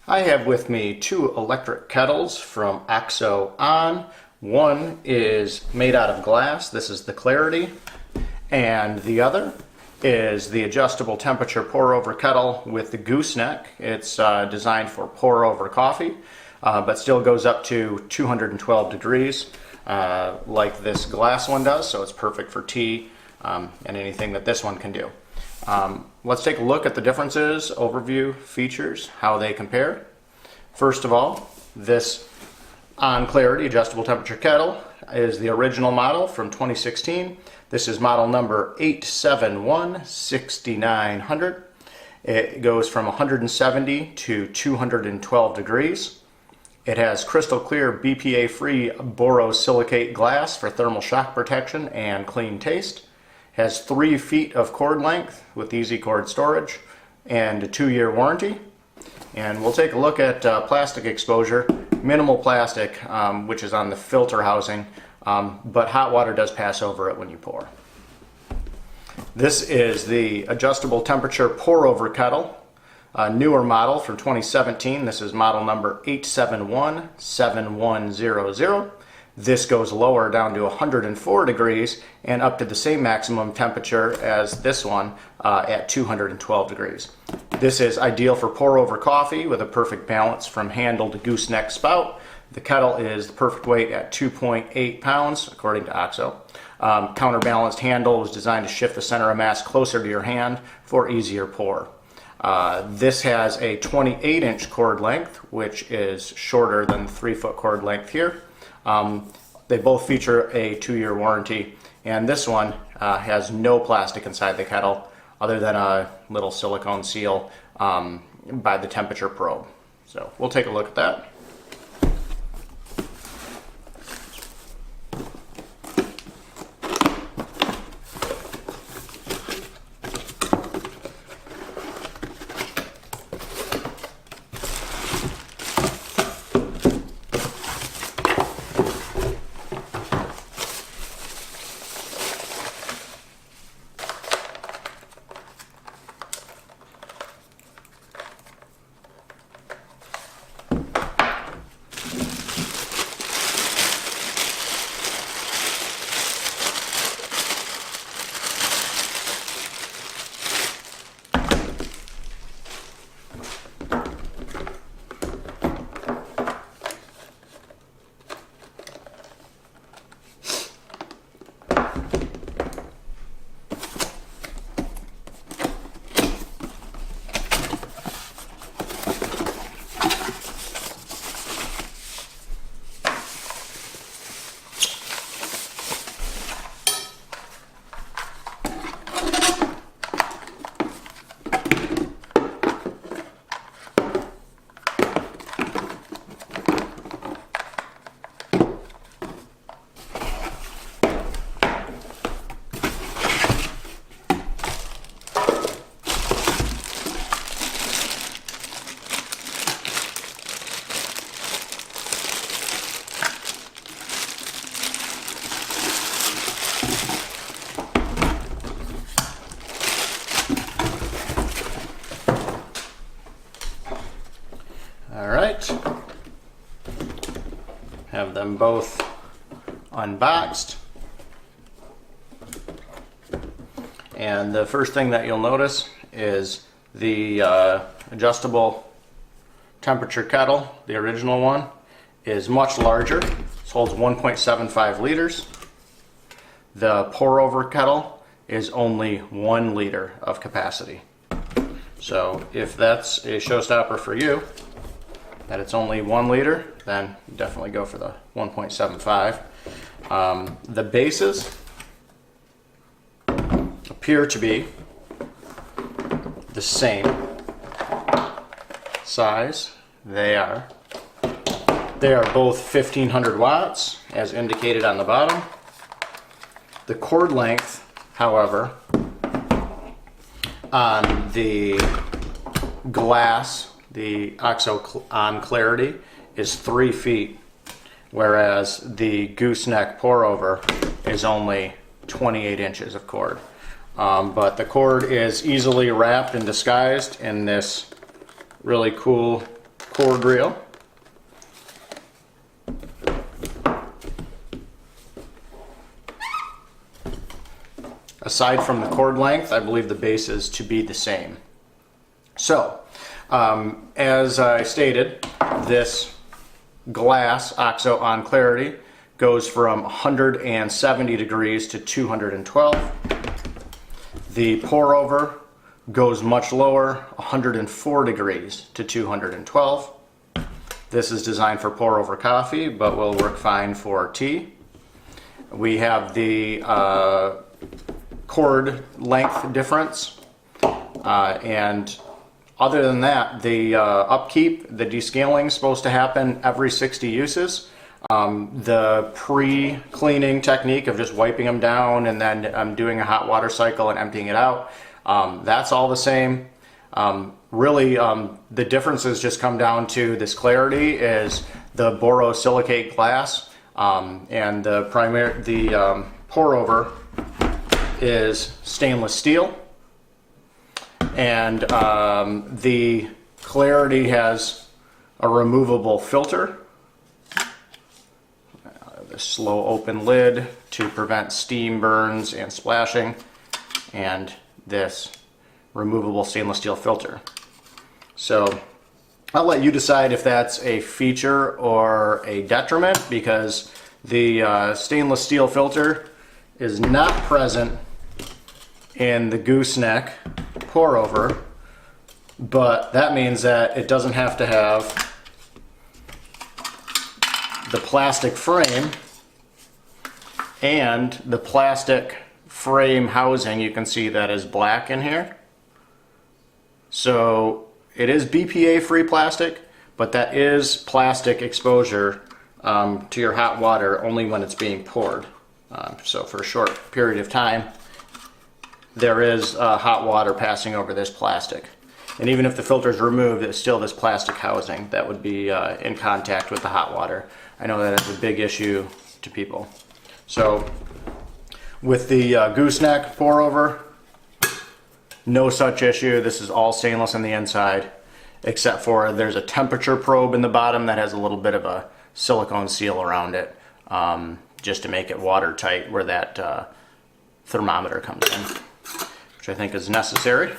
I have with me two electric kettles from OXO. One is made out of glass, this is the Clarity, and the other is the Adjustable Temperature Pour-Over Kettle with the Gooseneck. It's designed for pour-over coffee, but still goes up to 212 degrees like this glass one does, so it's perfect for tea and anything that this one can do. Let's take a look at the differences, overview, features, how they compare. First of all, this Clarity Adjustable Temperature Kettle is the original model from 2016. This is model number 871-6900. It goes from 170 to 212 degrees. It has crystal clear Bpa-Free Borosilicate Glass for thermal shock protection and clean taste. Has 3 feet of cord length with easy cord storage and a 2-year warranty. And we'll take a look at plastic exposure. Minimal plastic, which is on the filter housing, but hot water does pass over it when you pour. This is the Adjustable Temperature Pour-Over Kettle, a newer model from 2017. This is model number 871-7100. This goes lower down to 104 degrees and up to the same maximum temperature as this one at 212 degrees. This is ideal for pour-over coffee with a perfect balance from handle to gooseneck spout. The kettle is the perfect weight at 2.8 pounds according to OXO. Counterbalanced handle was designed to shift the center of mass closer to your hand for easier pour. This has a 28-inch cord length, which is shorter than the 3-foot cord length here. They both feature a 2-year warranty, and this one has no plastic inside the kettle other than a little silicone seal by the temperature probe. So we'll take a look at that. Alright, have them both unboxed, and the first thing that you'll notice is the Adjustable Temperature Kettle, the original one, is much larger. This holds 1.75 liters. The pour-over kettle is only 1 liter of capacity. So if that's a showstopper for you, that it's only 1 liter, then definitely go for the 1.75. The bases appear to be the same size. They are both 1500 watts as indicated on the bottom. The cord length, however, on the glass, the OXO Clarity, is 3 feet, whereas the Gooseneck pour-over is only 28 inches of cord. But the cord is easily wrapped and disguised in this really cool cord reel. Aside from the cord length, I believe the base is to be the same. So, as I stated, this glass OXO on clarity goes from 170 degrees to 212. The pour over goes much lower, 104 degrees to 212. This is designed for pour over coffee, but will work fine for tea. We have the cord length difference, and other than that, the upkeep, the descaling is supposed to happen every 60 uses. The pre-cleaning technique of just wiping them down and then doing a hot water cycle and emptying it out, that's all the same. Really, the differences just come down to this clarity is the borosilicate glass, and the pour over is stainless steel, and the clarity has a removable filter, the slow open lid to prevent steam burns and splashing, and this removable stainless steel filter. So I'll let you decide if that's a feature or a detriment, because the stainless steel filter is not present in the Gooseneck pour over, but that means that it doesn't have to have the plastic frame, and the plastic frame housing, you can see that is black in here. So it is BPA-free plastic, but that is plastic exposure to your hot water only when it's being poured. So for a short period of time, there is hot water passing over this plastic. And even if the filter is removed, it's still this plastic housing that would be in contact with the hot water. I know that is a big issue to people. So with the Gooseneck pour over, no such issue. This is all stainless on the inside, except for there's a temperature probe in the bottom that has a little bit of a silicone seal around it, just to make it watertight where that thermometer comes in, which I think is necessary.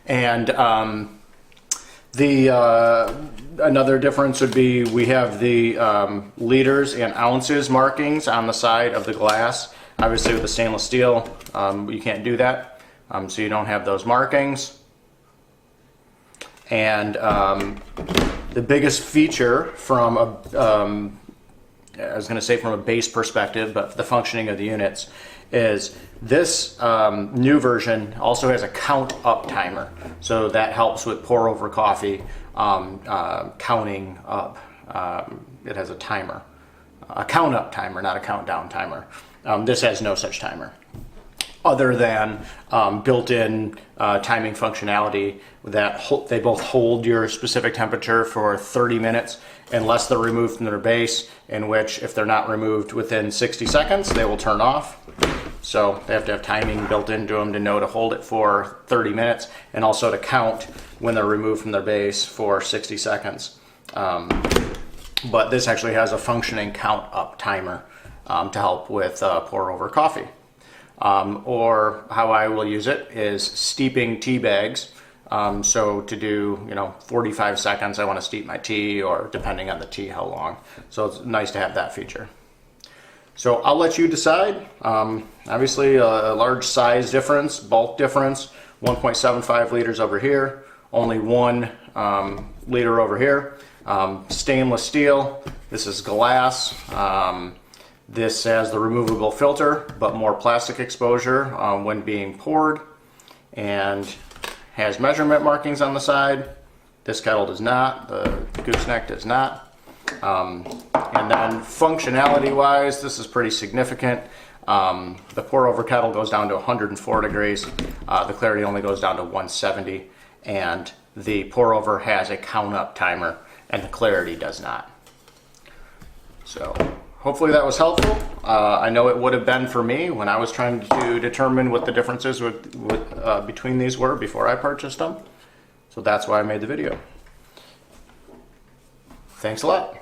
And another difference would be we have the liters and ounces markings on the side of the glass. Obviously with the stainless steel, you can't do that, so you don't have those markings. And the biggest feature from I was going to say from a base perspective, but the functioning of the units, is this new version also has a count up timer. So that helps with pour over coffee, counting up. It has a timer, a count up timer, not a countdown timer. This has no such timer, other than built-in timing functionality that they both hold your specific temperature for 30 minutes unless they're removed from their base, in which if they're not removed within 60 seconds, they will turn off. So they have to have timing built into them to know to hold it for 30 minutes and also to count when they're removed from their base for 60 seconds. But this actually has a functioning count up timer to help with pour over coffee. Or how I will use it is steeping tea bags. So to do, 45 seconds, I want to steep my tea, or depending on the tea, how long. So it's nice to have that feature. So I'll let you decide. Obviously a large size difference, bulk difference, 1.75 liters over here, only 1 liter over here. Stainless steel, this is glass. This has the removable filter, but more plastic exposure when being poured, and has measurement markings on the side. This kettle does not, the Gooseneck does not. And then functionality wise, this is pretty significant. The pour-over kettle goes down to 104 degrees. The clarity only goes down to 170, and the pour-over has a count-up timer, and the clarity does not. So hopefully that was helpful. I know it would have been for me when I was trying to determine what the differences between these were before I purchased them. So that's why I made the video. Thanks a lot.